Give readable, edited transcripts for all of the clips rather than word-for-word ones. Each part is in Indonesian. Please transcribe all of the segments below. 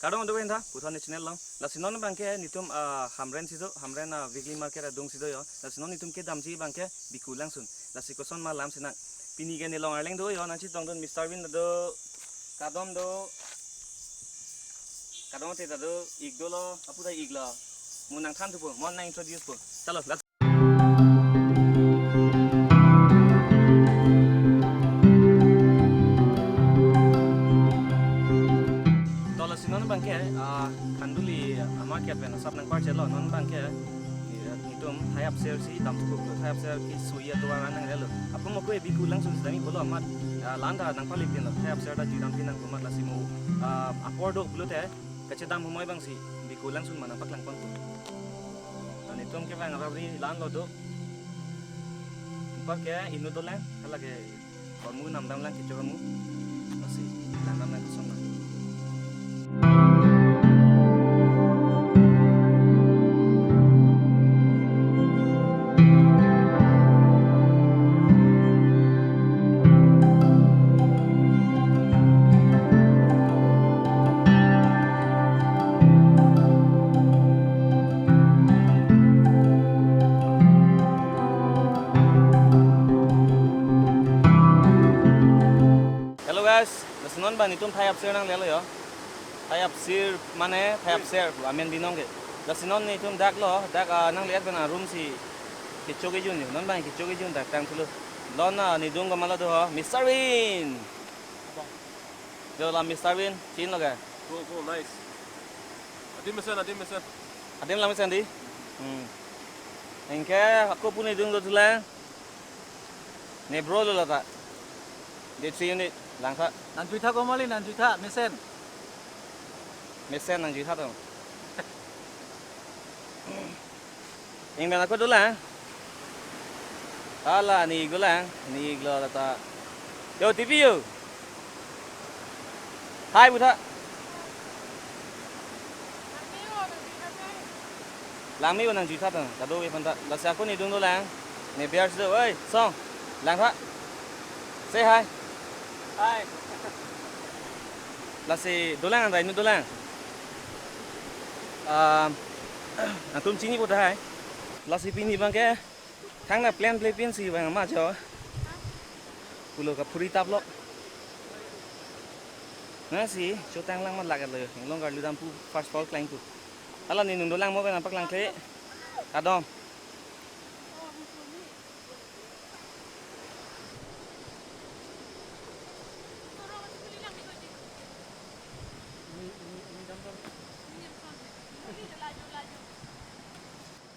Kadang ada yang dah, putar ni channel lang. Lasinon bangke nitum hamren sido, hamren weekly market adung sido yo. Lasinon nitum ke damji bangke bikulang sun. Lasikoson malam senang. Pini ke ni long arleng do yo. Nanti tong don Mr. Win do, kadom te do igdo lo, apa dah igla. Munang tham tu pun, mau nang introduce pun. Chalo, let's. Non bangke kanduli market ben sab nang parche lo non bangke itum hayap ser si dam tu ko hayap ser ki suya to wan nang lelo apa mo ko e bikulang su dami bolo amat landa nang pali pin hayap ser da jidam pin nang kumat lasimu apordo bulu te kache dam homoy bang si bikulang sun manang paklang pon ani tum ke bang rabri lan lo do par ke inu to lang kala ke kormu nam dam lang ke chomu asi lan dam nang kusong. Lasinon ban itum thayap sir nang lelo yo. Thayap sir mane thayap sir amen binong ke. Lasinon ni itum dak lo dak nang liat bana room si kichoge jun yo. Non ban kichoge jun dak tang thulu. Lona ni dung gamala do Mr. Win. Yo la Mr. Win chin lo ga. Cool, nice. Adim mesan. Adim la mesan di. Engke aku pun ni dung do thula. Ne bro lo la ta. Dia 3 unit langka. Nan juta ko mali nan juta mesen. Mesen nang juta tu. Ing ben aku dulu Ala ni gula ta. Yo TV yo. Hai buta. Lang mi nang juta tu. Kado we panta. Lasa aku ni dung dulu Ni biar sudah. Oi, song. Langka. Say hi. Hai. Lasi dolang andai nu dolang. Antum sini pun dah. Lasi pini bangke. Thang na plan play pin si bang ma jo. Pulo ka puri tap lo. Nasi, so tang lang mat lagat lo. Long gar ludam pu first fall climb pu. Ala ni nu dolang mo ba nampak lang kle. Kadom.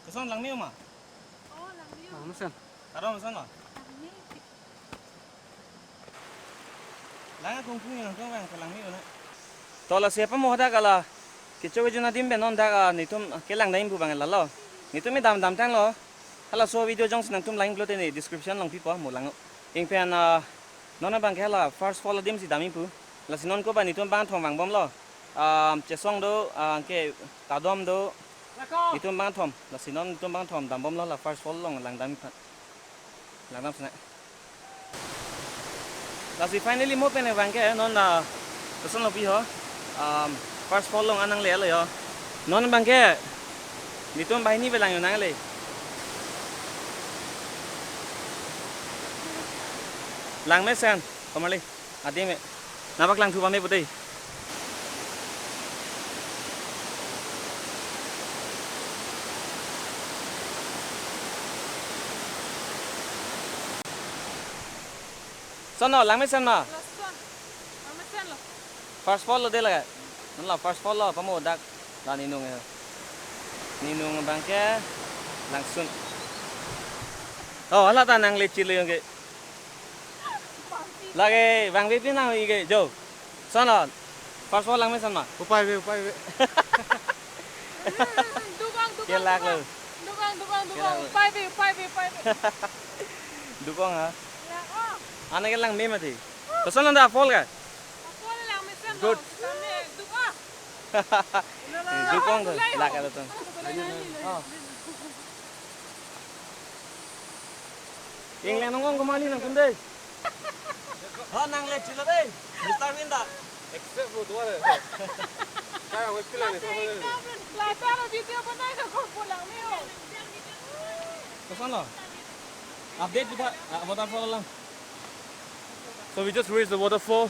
Kesan lang mi ma? Oh, lang yun. Mesen. Kadom kesan ma? Lang Lang kung pun yang kau bang kelang mi mana? Tola siapa mau ada kala? Kicau kicau nanti benon dah ni tum kelang lain bu bang lalo. Ni tum ni dam tang lo. Kalau so video jong senang tum lain blote ni description lang pipa mau lang. Ing pen nona bang kala first follow dim si dami pu. Lasinon ko ba ni tum bang thong bang bom lo. Cesong do ke kadom do. Itu bang thom, lasinon itu bang thom dambom lo la first fall long lang dam sana. Lasi finally mo pene bang ke non kesan lo pi ho. First fall long anang le lo yo. Non bang ke itu bang ni belang yo nang le. Lang mesen, komali. Adi me. Napak lang tu pame putih. Sana lang mesen ma. Lang mesen lo. First fall lo de la. Non la first fall lo pamo dak la ninung e. Ninung bangke langsung. Oh, ala ta nang le chile yung ke. Lagi bang bipin na ige jo. Sana first fall lang mesen ma. Upai be. Dukang. Kelak lo. Dukang. Pai be. Dukong ha. Ya, oh. Anak lang me mati. Kesan anda fall ka? Ako lang mesen lo. Good. Kami dukang. Dukong tu. Lak ada tu. Ing lang nongong kumali nang kunde. Ha nang le chila deh. Mr. Winda. Except for the water. wait, kilang ni. Latang video banai ka kau pulang ni oh. Kesan lo. Update kita waterfall lang. So we just reached the waterfall.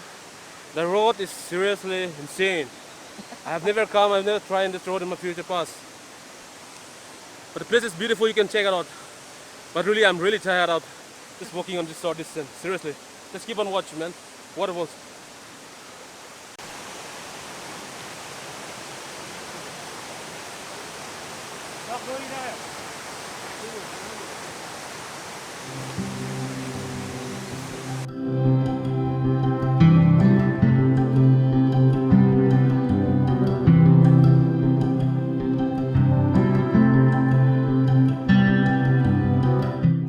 The road is seriously insane. I've never tried this road in my future past. But the place is beautiful, you can check it out. But really, I'm really tired of just walking on this short distance. Seriously, just keep on watching, man. Waterfalls.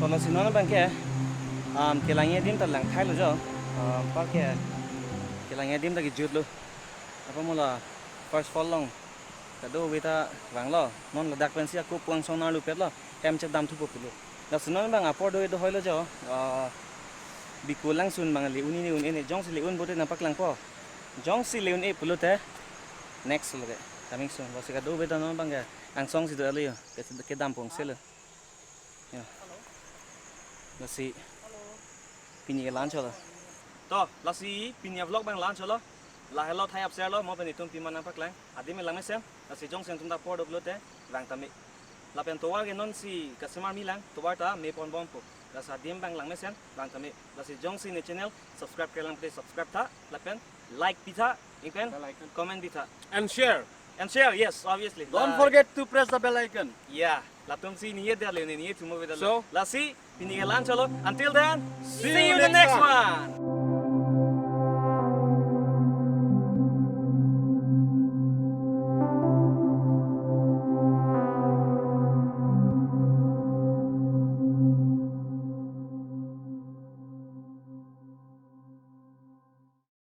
Tolong sini bang ke, kelangnya dim terlang thai lo jo, pakai kelangnya dim tak jut lo, apa mula first fall long, kado kita bang lo, non ledak pensi aku puang sona lu pet lo, em cek dam tu populo. Dah sini bang apa do itu hoi lo jo, bikulang sun bang liun ini jong si liun bote nampak lang po, jong si liun ini pulo teh, next lo ke, coming soon. Basi kado kita non bang ke, angsong si tu ali yo, ke dam pung selo. Lasi pini ke lunch lo. To lasi pini vlog bang lunch lo. Lah hello thai up share lo mo peni tum piman nampak lang. Adi me lang me sem. Lasi jong sem tum da por dog lo te bang tami. La pen towar ke non si customer mi lang towar ta me pon bom po. Lasi adim bang lang me sem bang tami. Lasi jong si ne channel subscribe ke lang please subscribe ta. La pen like pita, ikan comment pita. And share. And share, yes, obviously. Don't forget to press the bell icon. Yeah, latung si niye dia le niye tumo vedalo. So? Lasi pinigalan chalo. Until then, See see you you in the next next one.